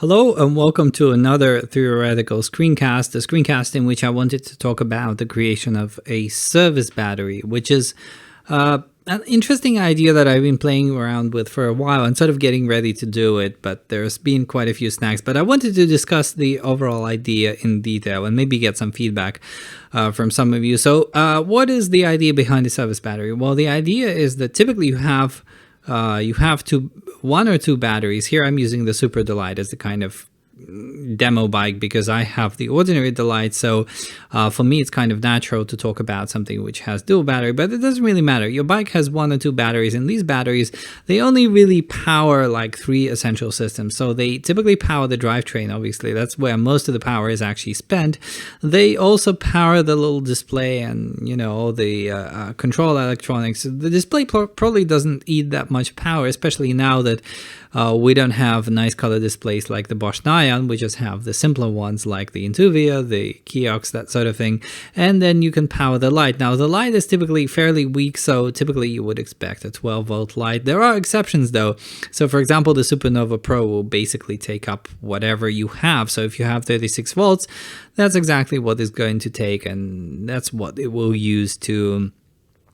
Hello and welcome to another theoretical screencast, a screencast in which I wanted to talk about the creation of a service battery, which is an interesting idea that I've been playing around with for a while and sort of getting ready to do it, but there's been quite a few snags. But I wanted to discuss the overall idea in detail and maybe get some feedback from some of you. So what is the idea behind the service battery? Well, the idea is that typically you have one or two batteries. Here I'm using the Super Delight as the kind of demo bike because I have the ordinary Delight, so for me it's kind of natural to talk about something which has dual battery, but it doesn't really matter. Your bike has one or two batteries, and these batteries, they only really power like three essential systems. So they typically power the drivetrain, obviously that's where most of the power is actually spent. They also power the little display and all the control electronics. The display probably doesn't eat that much power, especially now that we don't have nice color displays like the Bosch Nion. We just have the simpler ones like the Intuvia, the Kiox, that sort of thing. And then you can power the light. Now, the light is typically fairly weak, so typically you would expect a 12-volt light. There are exceptions, though. So, for example, the Supernova Pro will basically take up whatever you have. So if you have 36 volts, that's exactly what it's going to take, and that's what it will use to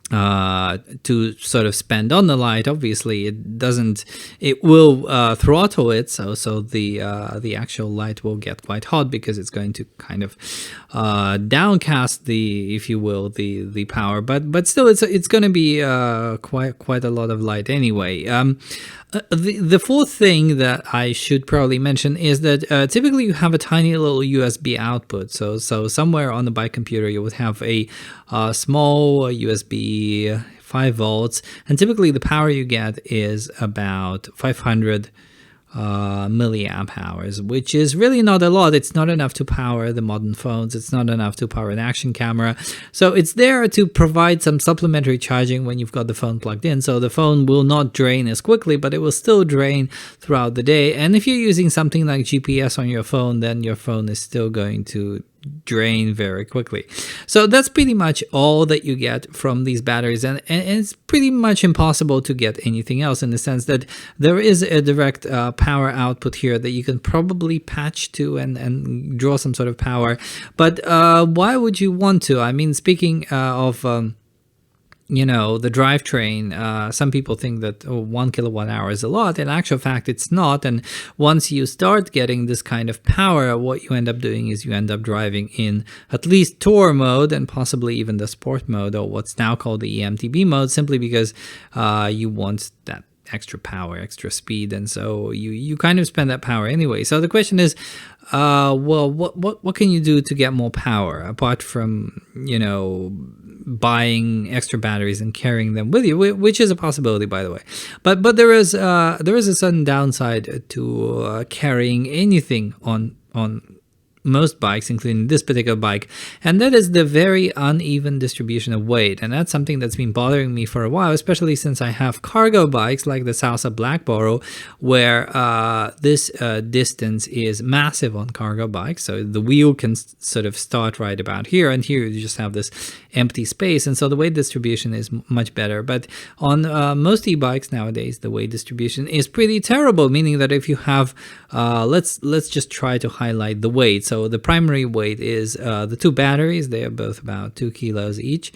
sort of spend on the light. Obviously it will throttle it, so the actual light will get quite hot because it's going to kind of downcast the, if you will, the power, but still it's going to be quite a lot of light anyway. The fourth thing that I should probably mention is that typically you have a tiny little USB output. So somewhere on the bike computer you would have a small USB 5 volts, and typically the power you get is about 500 milliamp hours, which is really not a lot. It's not enough to power the modern phones. It's not enough to power an action camera. So it's there to provide some supplementary charging when you've got the phone plugged in. So the phone will not drain as quickly, but it will still drain throughout the day. And if you're using something like GPS on your phone, then your phone is still going to drain very quickly. So that's pretty much all that you get from these batteries, and it's pretty much impossible to get anything else, in the sense that there is a direct power output here that you can probably patch to and draw some sort of power. But why would you want to? I mean, speaking of the drivetrain, some people think that 1 kilowatt hour is a lot. In actual fact, it's not. And once you start getting this kind of power, what you end up doing is you end up driving in at least tour mode and possibly even the sport mode, or what's now called the EMTB mode, simply because you want that extra power, extra speed, and so you kind of spend that power anyway. So the question is, well, what can you do to get more power apart from buying extra batteries and carrying them with you, which is a possibility, by the way. But there is a sudden downside to carrying anything on most bikes, including this particular bike, and that is the very uneven distribution of weight. And that's something that's been bothering me for a while, especially since I have cargo bikes like the Salsa Black Boro, where this distance is massive on cargo bikes. So the wheel can sort of start right about here, and here you just have this empty space, and so the weight distribution is much better. But on most e-bikes nowadays, the weight distribution is pretty terrible, meaning that if you have let's just try to highlight the weight. So the primary weight is the two batteries. They are both about 2 kilos each.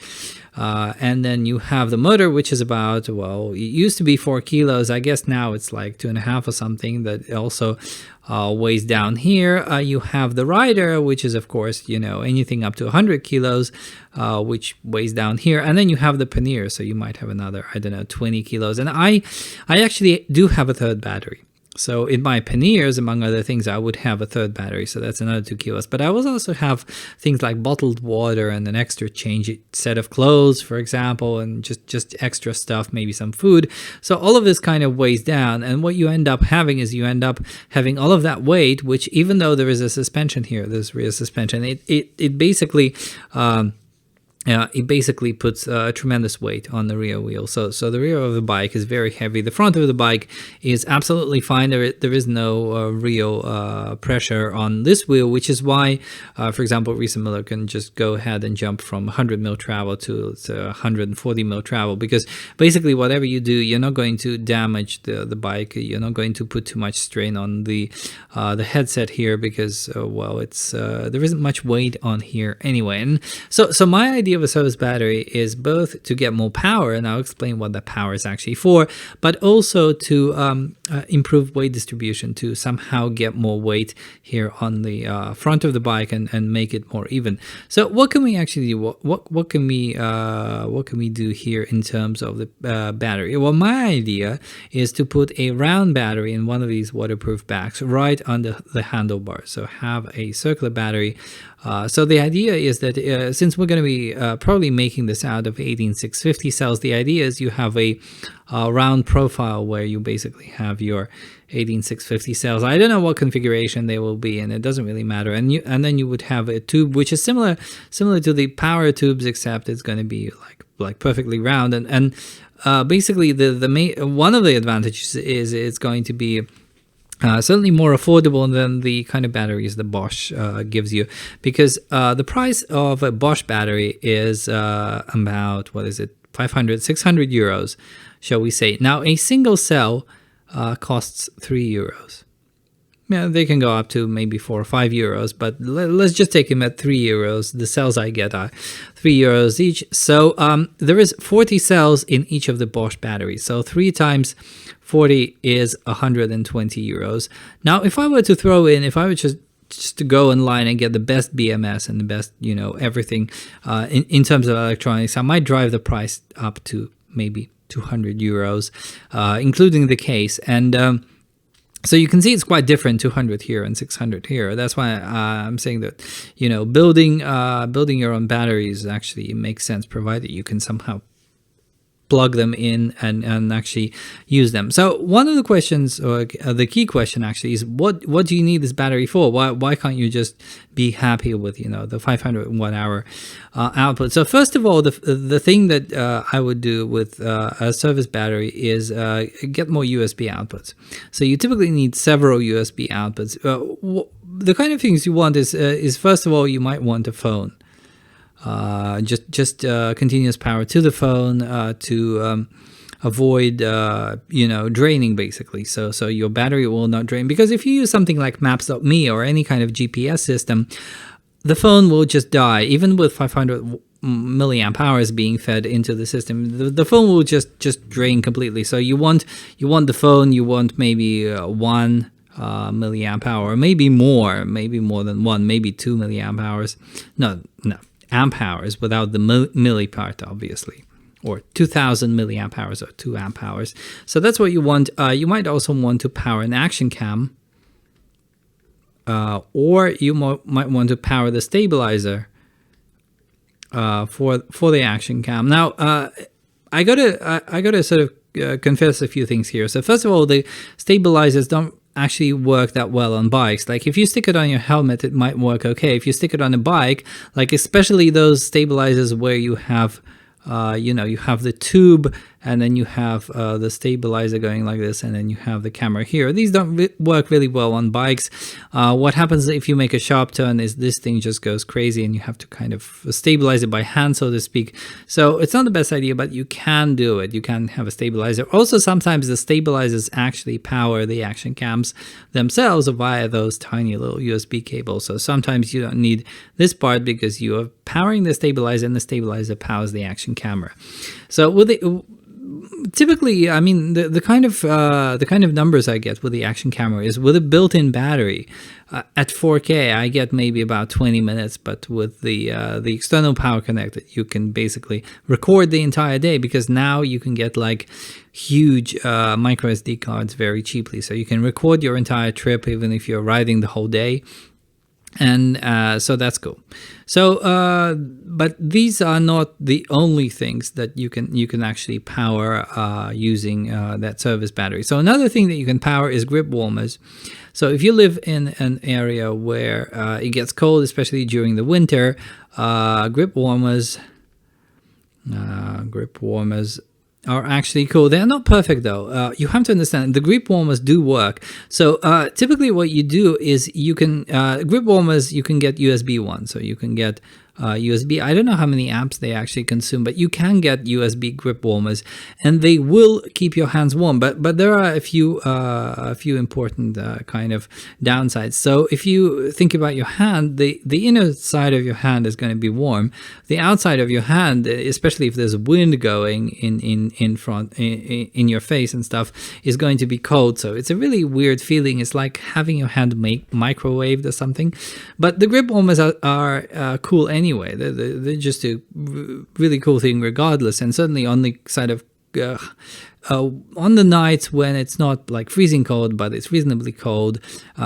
And then you have the motor, which is about, well, it used to be 4 kilos. I guess now it's like 2.5 or something. That also weighs down here. You have the rider, which is, of course, anything up to 100 kilos, which weighs down here. And then you have the pannier. So you might have another, 20 kilos. And I actually do have a third battery. So in my panniers, among other things, I would have a third battery, so that's another 2 kilos. But I will also have things like bottled water and an extra change set of clothes, for example, and just extra stuff, maybe some food. So all of this kind of weighs down, and what you end up having is you end up having all of that weight, which, even though there is a suspension here, there's rear suspension, it basically it basically puts tremendous weight on the rear wheel. So the rear of the bike is very heavy. The front of the bike is absolutely fine. There is no real pressure on this wheel, which is why, for example, Risa Miller can just go ahead and jump from 100 mil travel to 140 mil travel, because basically whatever you do, you're not going to damage the bike. You're not going to put too much strain on the headset here, because well, it's there isn't much weight on here anyway. And so my idea of a service battery is both to get more power, and I'll explain what that power is actually for, but also to improve weight distribution, to somehow get more weight here on the front of the bike and make it more even. So what can we actually do? What can we do here in terms of the battery? Well, my idea is to put a round battery in one of these waterproof bags right under the handlebar. So have a circular battery. So the idea is that since we're going to be probably making this out of 18650 cells, the idea is you have a round profile where you basically have your 18650 cells. I don't know what configuration they will be, and it doesn't really matter. And then you would have a tube which is similar to the power tubes, except it's going to be like perfectly round. And basically the main one of the advantages is it's going to be certainly more affordable than the kind of batteries that Bosch gives you, because the price of a Bosch battery is about, what is it, 500, 600 euros, shall we say. Now, a single cell costs 3 euros. Yeah, they can go up to maybe 4 or 5 euros, but let's just take them at 3 euros. The cells I get are 3 euros each. So there is 40 cells in each of the Bosch batteries. So 3 times 40 is 120 euros. Now, if I were to throw in, if I were just to go online and get the best BMS and the best, everything in terms of electronics, I might drive the price up to maybe 200 euros, including the case. And so you can see it's quite different, 200 here and 600 here. That's why I'm saying that, building your own batteries actually makes sense, provided you can somehow plug them in and actually use them. So one of the questions, or the key question actually, is what do you need this battery for? Why can't you just be happy with the 500 watt hour output? So first of all, the thing that I would do with a service battery is get more USB outputs. So you typically need several USB outputs. The kind of things you want is first of all, you might want a phone. Just continuous power to the phone to avoid draining, basically. So your battery will not drain, because if you use something like Maps.me or any kind of GPS system, the phone will just die. Even with 500 milliamp hours being fed into the system, the phone will just drain completely. So you want the phone, you want maybe 1 milliamp hour, maybe more than 1, maybe 2 milliamp hours. No. Amp hours without the milli part, obviously, or 2000 milliamp hours or 2 amp hours. So that's what you want. You might also want to power an action cam, or you might want to power the stabilizer for the action cam. Now, I gotta sort of confess a few things here. So first of all, the stabilizers don't actually work that well on bikes. Like if you stick it on your helmet, it might work okay. If you stick it on a bike, like especially those stabilizers where you have you have the tube, and then you have the stabilizer going like this, and then you have the camera here. These don't work really well on bikes. What happens if you make a sharp turn is this thing just goes crazy, and you have to kind of stabilize it by hand, so to speak. So it's not the best idea, but you can do it. You can have a stabilizer. Also, sometimes the stabilizers actually power the action cams themselves via those tiny little USB cables. So sometimes you don't need this part because you are powering the stabilizer, and the stabilizer powers the action camera. So with the typically, I mean, the kind of numbers I get with the action camera is with a built-in battery. At 4K, I get maybe about 20 minutes, but with the external power connected, you can basically record the entire day, because now you can get like huge micro SD cards very cheaply. So you can record your entire trip, even if you're riding the whole day. And so that's cool. So but these are not the only things that you can actually power using that service battery. So another thing that you can power is grip warmers. So if you live in an area where it gets cold, especially during the winter, grip warmers Grip warmers are actually cool. They're not perfect though. You have to understand the grip warmers do work. So typically what you do is you can grip warmers, you can get USB ones. So you can get USB. I don't know how many amps they actually consume, but you can get USB grip warmers, and they will keep your hands warm. But there are a few important kind of downsides. So if you think about your hand, the inner side of your hand is going to be warm. The outside of your hand, especially if there's wind going in front in your face and stuff, is going to be cold. So it's a really weird feeling. It's like having your hand microwaved or something. But the grip warmers are cool anyway. They're just a really cool thing regardless, and certainly on the side of on the nights when it's not like freezing cold but it's reasonably cold,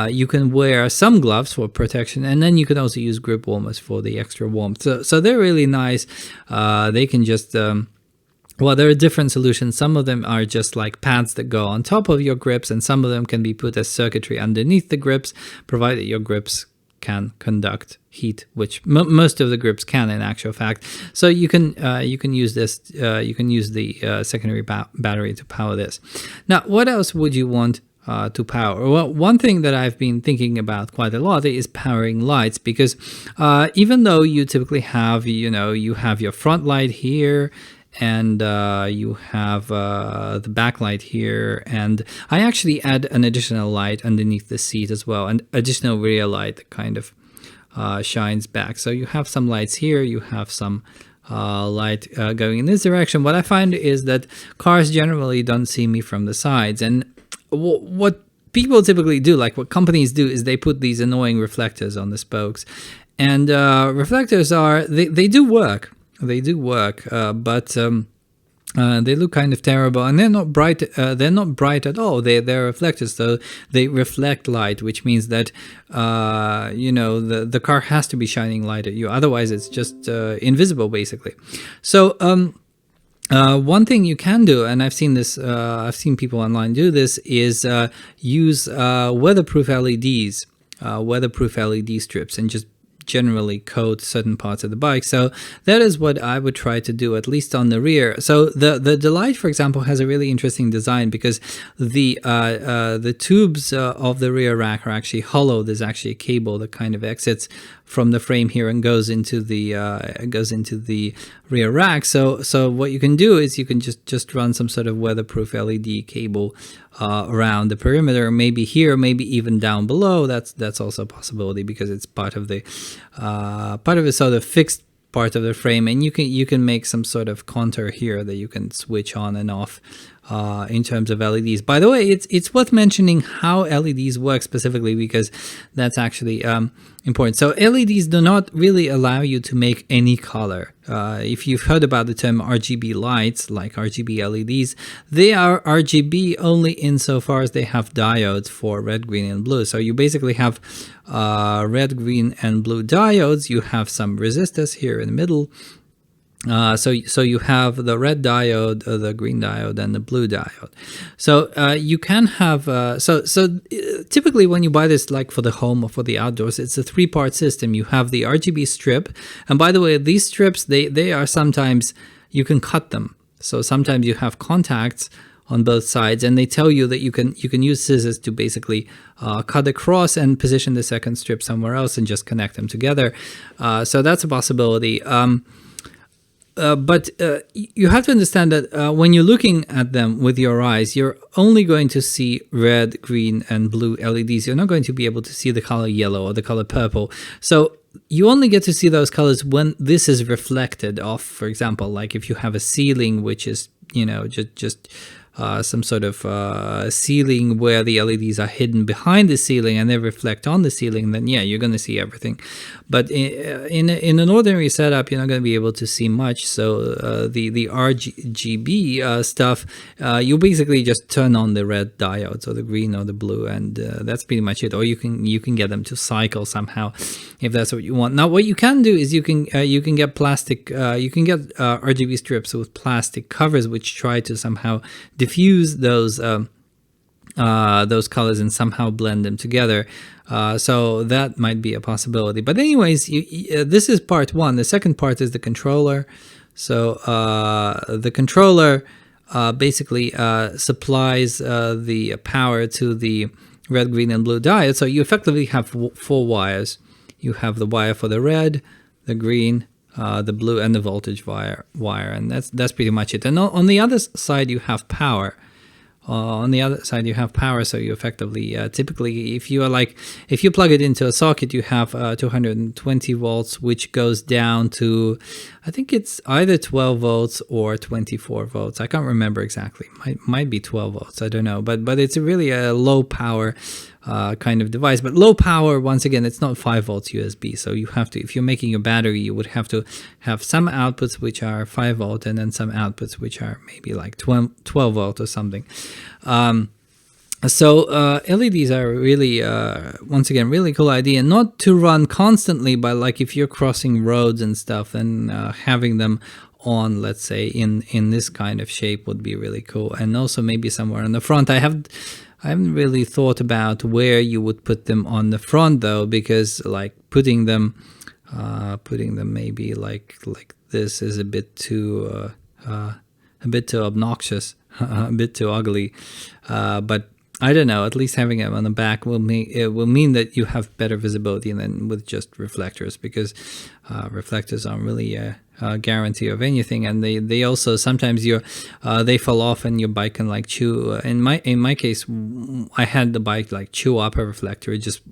you can wear some gloves for protection, and then you can also use grip warmers for the extra warmth. So they're really nice. They can just well, there are different solutions. Some of them are just like pads that go on top of your grips, and some of them can be put as circuitry underneath the grips, provided your grips can conduct heat, which most of the grips can in actual fact. So you can use this. You can use the secondary battery to power this. Now, what else would you want to power? Well, one thing that I've been thinking about quite a lot is powering lights, because even though you typically have, you have your front light here, and you have the backlight here, and I actually add an additional light underneath the seat as well, and additional rear light that kind of shines back. So you have some lights here, you have some light going in this direction. What I find is that cars generally don't see me from the sides, and what people typically do, like what companies do, is they put these annoying reflectors on the spokes, and reflectors they do work. They do work, but they look kind of terrible, and they're not bright. They're not bright at all. They're reflectors, so they reflect light, which means that the car has to be shining light at you. Otherwise, it's just invisible, basically. So one thing you can do, and I've seen this, I've seen people online do this, is use weatherproof LEDs, weatherproof LED strips, and just generally coat certain parts of the bike. So that is what I would try to do, at least on the rear. So the light, for example, has a really interesting design, because the tubes of the rear rack are actually hollow. There's actually a cable that kind of exits from the frame here and goes into the rear rack. So what you can do is you can just run some sort of weatherproof LED cable around the perimeter, maybe here, maybe even down below. That's also a possibility, because it's part of the sort of fixed part of the frame, and you can make some sort of contour here that you can switch on and off in terms of LEDs. By the way, it's worth mentioning how LEDs work specifically, because that's actually important. So LEDs do not really allow you to make any color. If you've heard about the term RGB lights, like RGB LEDs, they are RGB only insofar as they have diodes for red, green, and blue. So you basically have red, green, and blue diodes. You have some resistors here in the middle. So you have the red diode, the green diode, and the blue diode. So you can have typically when you buy this, like for the home or for the outdoors, it's a three-part system. You have the RGB strip, and by the way, these strips they are sometimes you can cut them. So sometimes you have contacts on both sides, and they tell you that you can use scissors to basically cut across and position the second strip somewhere else and just connect them together. So that's a possibility. But you have to understand that when you're looking at them with your eyes, you're only going to see red, green, and blue LEDs. You're not going to be able to see the color yellow or the color purple. So you only get to see those colors when this is reflected off. For example, like if you have a ceiling, which is, just some sort of ceiling where the LEDs are hidden behind the ceiling and they reflect on the ceiling, then yeah, you're going to see everything. But in an ordinary setup, you're not going to be able to see much. So the RGB stuff, you basically just turn on the red diodes or the green or the blue, and that's pretty much it. Or you can get them to cycle somehow, if that's what you want. Now, what you can do is you can get plastic, you can get RGB strips with plastic covers, which try to somehow diffuse those colors and somehow blend them together. So that might be a possibility. But anyways, this is part one. The second part is the controller. So the controller basically supplies the power to the red, green, and blue diode. So you effectively have four wires. You have the wire for the red, the green, the blue, and the voltage wire, and that's pretty much it. And on the other side, you have power. So you effectively, typically, if you plug it into a socket, you have 220 volts, which goes down to, I think it's either 12 volts or 24 volts. I can't remember exactly. Might be 12 volts. I don't know. But it's really a low power kind of device. But low power, once again, it's not 5 volts USB. So you have to, if you're making a battery, you would have to have some outputs which are 5 volt and then some outputs which are maybe like 12 volt or something. So LEDs are really, once again, really cool idea. Not to run constantly, but like if you're crossing roads and stuff, then having them on, let's say, in this kind of shape would be really cool. And also maybe somewhere on the front. I haven't really thought about where you would put them on the front though, because like putting them maybe like this is a bit too obnoxious, a bit too ugly. But I don't know. At least having them on the back will mean that you have better visibility than with just reflectors, because reflectors aren't really a guarantee of anything, and they also sometimes they fall off and your bike can like chew. In my case, I had the bike like chew up a reflector. It just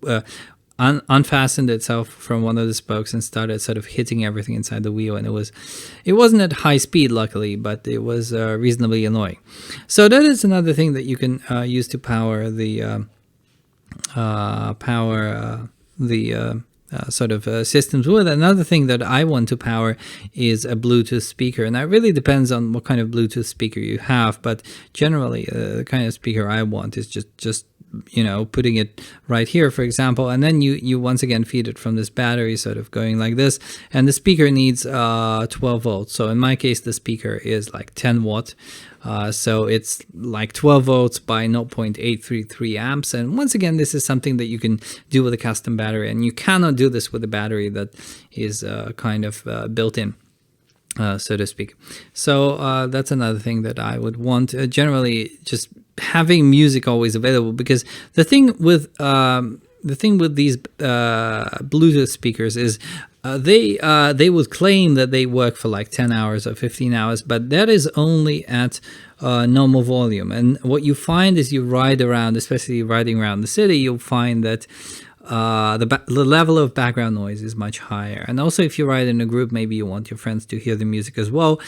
unfastened itself from one of the spokes and started sort of hitting everything inside the wheel, and it wasn't at high speed, luckily, but it was reasonably annoying. So that is another thing that you can use to power the systems with. Another thing that I want to power is a Bluetooth speaker, and that really depends on what kind of Bluetooth speaker you have, but generally the kind of speaker I want is just putting it right here, for example, and then you once again feed it from this battery, sort of going like this, and the speaker needs 12 volts. So in my case, the speaker is like 10 watt. So it's like 12 volts by 0.833 amps. And once again, this is something that you can do with a custom battery, and you cannot do this with a battery that is kind of built in. So to speak. So that's another thing that I would want. Generally, just having music always available, because the thing with these Bluetooth speakers is they would claim that they work for like 10 hours or 15 hours, but that is only at normal volume. And what you find is you ride around, especially riding around the city, you'll find that the level of background noise is much higher. And also, if you ride in a group, maybe you want your friends to hear the music as well.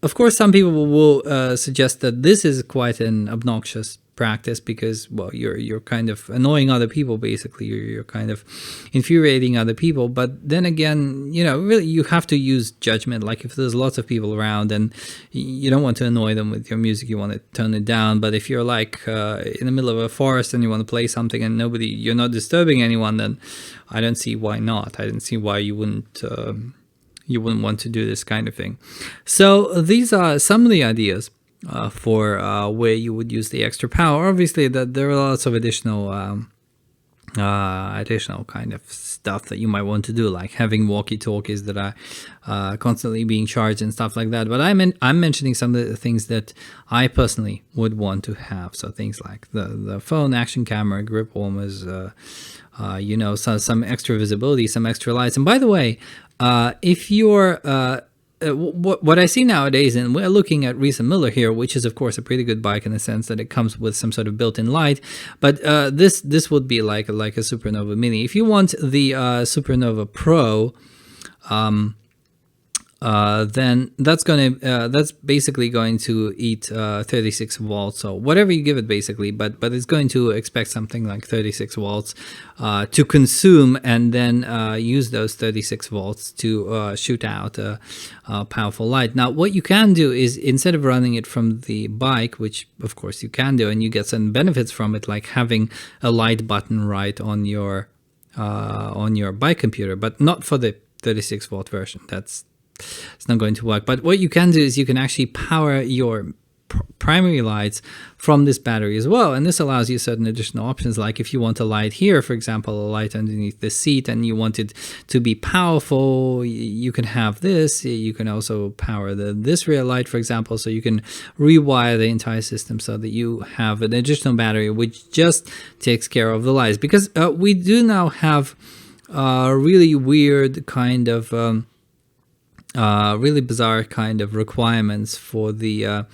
Of course, some people will suggest that this is quite an obnoxious practice, because, well, you're kind of annoying other people, basically. You're kind of infuriating other people. But then again, really you have to use judgment. Like if there's lots of people around and you don't want to annoy them with your music, you want to tone it down. But if you're like in the middle of a forest and you want to play something and you're not disturbing anyone, then I don't see why not. I don't see why you wouldn't want to do this kind of thing. So these are some of the ideas for where you would use the extra power. Obviously, that there are lots of additional kind of stuff that you might want to do, like having walkie-talkies that are constantly being charged and stuff like that. But I'm mentioning some of the things that I personally would want to have. So things like the phone, action camera, grip warmers, some extra visibility, some extra lights. And by the way, if you're what I see nowadays, and we're looking at Reese Miller here, which is of course a pretty good bike in the sense that it comes with some sort of built-in light, but this would be like a Supernova Mini. If you want the Supernova Pro, then that's basically going to eat 36 volts, so whatever you give it basically, but it's going to expect something like 36 volts to consume, and then use those 36 volts to shoot out a powerful light. Now what you can do is, instead of running it from the bike, which of course you can do, and you get some benefits from it, like having a light button right on your bike computer, but not for the 36 volt version. It's not going to work. But what you can do is you can actually power your primary lights from this battery as well. And this allows you certain additional options, like if you want a light here, for example, a light underneath the seat, and you want it to be powerful, you can have this. You can also power this rear light, for example, so you can rewire the entire system so that you have an additional battery which just takes care of the lights. Because we do now have really weird kind of really bizarre kind of requirements for the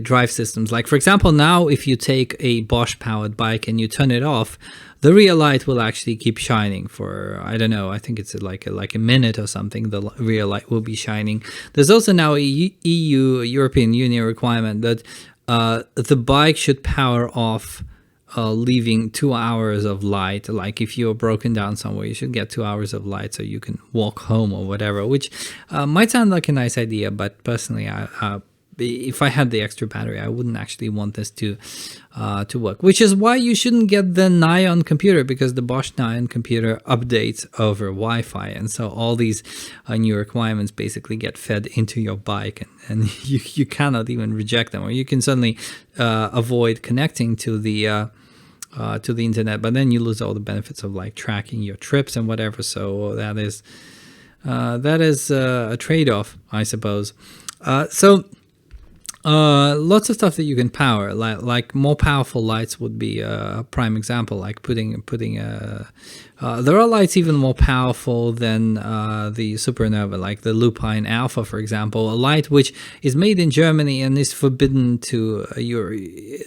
drive systems. Like, for example, now if you take a Bosch powered bike and you turn it off, the rear light will actually keep shining for, I don't know, I think it's like a minute or something. The rear light will be shining. There's also now a European Union requirement that the bike should power off leaving 2 hours of light. Like if you're broken down somewhere, you should get 2 hours of light so you can walk home or whatever, which might sound like a nice idea, but personally, if I had the extra battery, I wouldn't actually want this to work, which is why you shouldn't get the Nion computer, because the Bosch Nion computer updates over Wi-Fi, and so all these new requirements basically get fed into your bike, and you cannot even reject them, or you can certainly avoid connecting to the internet, but then you lose all the benefits of like tracking your trips and whatever. So that is a trade-off, I suppose. Lots of stuff that you can power, like more powerful lights would be a prime example. Like there are lights even more powerful than the Supernova, like the Lupine Alpha, for example, a light which is made in Germany and is forbidden to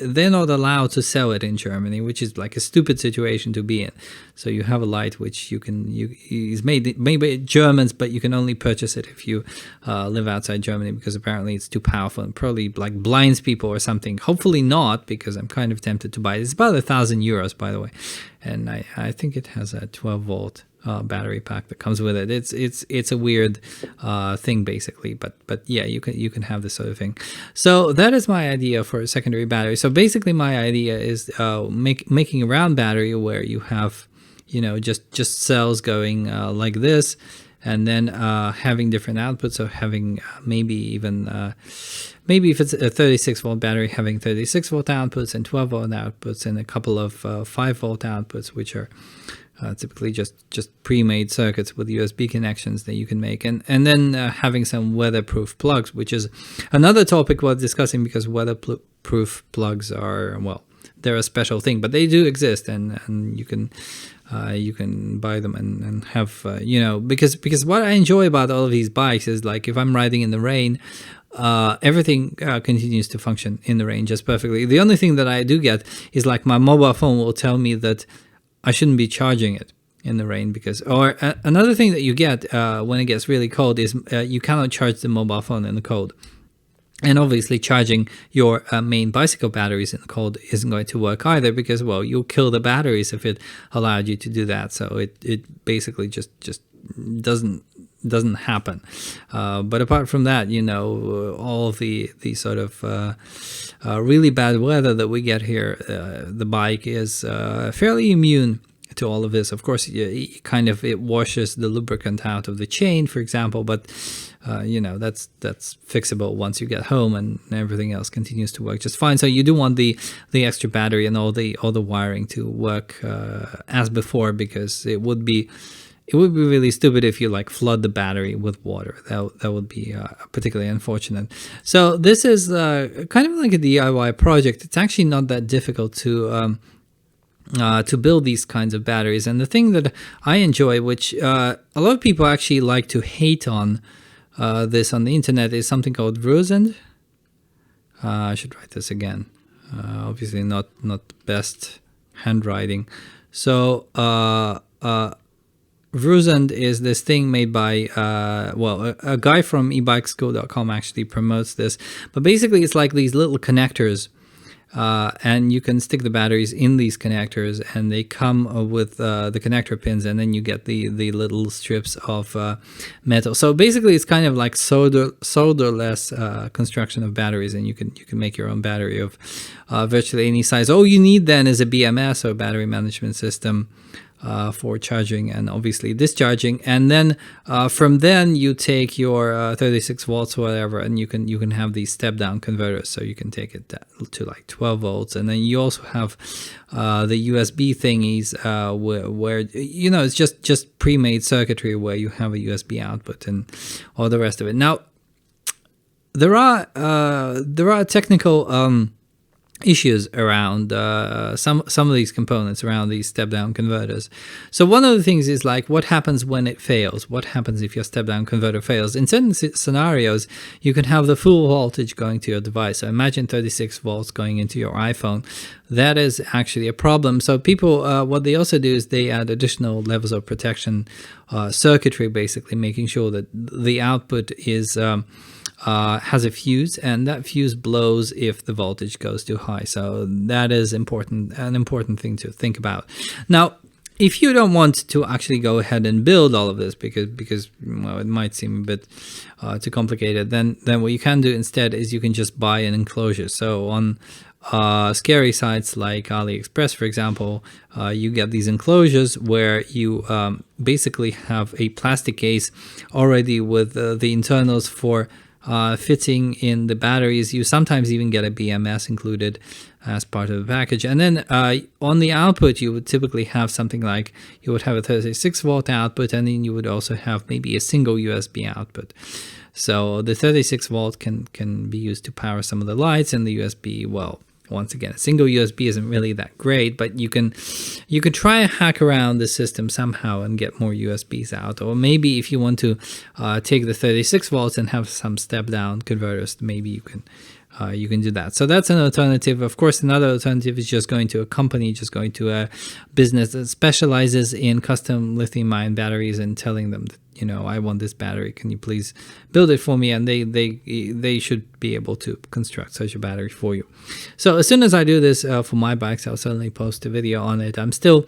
they're not allowed to sell it in Germany, which is like a stupid situation to be in. So you have a light which is made by Germans, but you can only purchase it if you live outside Germany, because apparently it's too powerful and probably like blinds people or something. Hopefully not, because I'm kind of tempted to buy it. It's about €1,000, by the way, and I think it has a 12-volt battery pack that comes with it. It's a weird thing, basically, but yeah, you can have this sort of thing. So that is my idea for a secondary battery. So basically, my idea is making a round battery where you have just cells going like this, and then having different outputs. So having maybe if it's a 36-volt battery, having 36-volt outputs and 12-volt outputs, and a couple of 5-volt outputs, which are typically just pre-made circuits with USB connections that you can make, and then having some weatherproof plugs, which is another topic worth discussing, because weatherproof plugs are, well, they're a special thing, but they do exist, and you can buy them and have because what I enjoy about all of these bikes is, like, if I'm riding in the rain, everything continues to function in the rain just perfectly. The only thing that I do get is, like, my mobile phone will tell me that I shouldn't be charging it in the rain, or another thing that you get when it gets really cold is you cannot charge the mobile phone in the cold. And obviously charging your main bicycle batteries in the cold isn't going to work either, because, well, you'll kill the batteries if it allowed you to do that. So it basically just doesn't happen. But apart from that, all of the sort of really bad weather that we get here, the bike is fairly immune to all of this. Of course, it washes the lubricant out of the chain, for example, but that's fixable once you get home, and everything else continues to work just fine. So you do want the extra battery and all the wiring to work as before, because it would be really stupid if you, like, flood the battery with water. That would be particularly unfortunate. So this is kind of like a DIY project. It's actually not that difficult to build these kinds of batteries. And the thing that I enjoy, which a lot of people actually like to hate on this on the internet, is something called Rosend. I should write this again. Obviously not the best handwriting. So Rosend is this thing made by a guy from ebikeschool.com actually promotes this. But basically, it's like these little connectors. And you can stick the batteries in these connectors, and they come with the connector pins, and then you get the little strips of metal. So basically, it's kind of like solderless construction of batteries, and you can make your own battery of virtually any size. All you need then is a BMS, or battery management system, for charging and obviously discharging. And then from then you take your 36 volts or whatever, and you can have these step down converters, so you can take it to like 12 volts. And then you also have the USB thingies where you know, it's just pre-made circuitry where you have a USB output and all the rest of it. Now there are technical issues around some of these components, around these step down converters. So one of the things is like, what happens when it fails? What happens if your step down converter fails? In certain scenarios, you can have the full voltage going to your device. So imagine 36 volts going into your iPhone. That is actually a problem. So people, what they also do is they add additional levels of protection circuitry, basically making sure that the output is has a fuse, and that fuse blows if the voltage goes too high. So that is an important thing to think about. Now, if you don't want to actually go ahead and build all of this because well, it might seem a bit too complicated, then what you can do instead is you can just buy an enclosure. So on scary sites like AliExpress, for example, you get these enclosures where you basically have a plastic case already with the internals for fitting in the batteries. You sometimes even get a BMS included as part of the package. And then on the output, you would typically have something like, you would have a 36 volt output, and then you would also have maybe a single USB output. So the 36 volt can be used to power some of the lights, and the USB, well, once again, a single USB isn't really that great, but you can try and hack around the system somehow and get more USBs out. Or maybe if you want to take the 36 volts and have some step down converters, maybe you can do that. So that's an alternative. Of course, another alternative is just going to a company, just going to a business that specializes in custom lithium-ion batteries and telling them that, you know, I want this battery, can you please build it for me? And they should be able to construct such a battery for you. So as soon as I do this for my bikes, I'll certainly post a video on it. I'm still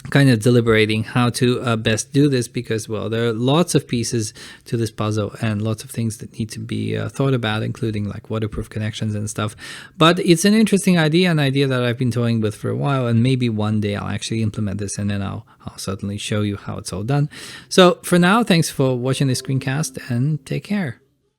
kind of deliberating how to best do this, because, well, there are lots of pieces to this puzzle and lots of things that need to be thought about, including like waterproof connections and stuff. But it's an interesting idea, an idea that I've been toying with for a while, and maybe one day I'll actually implement this, and then I'll certainly show you how it's all done. So for now, thanks for watching this screencast, and take care.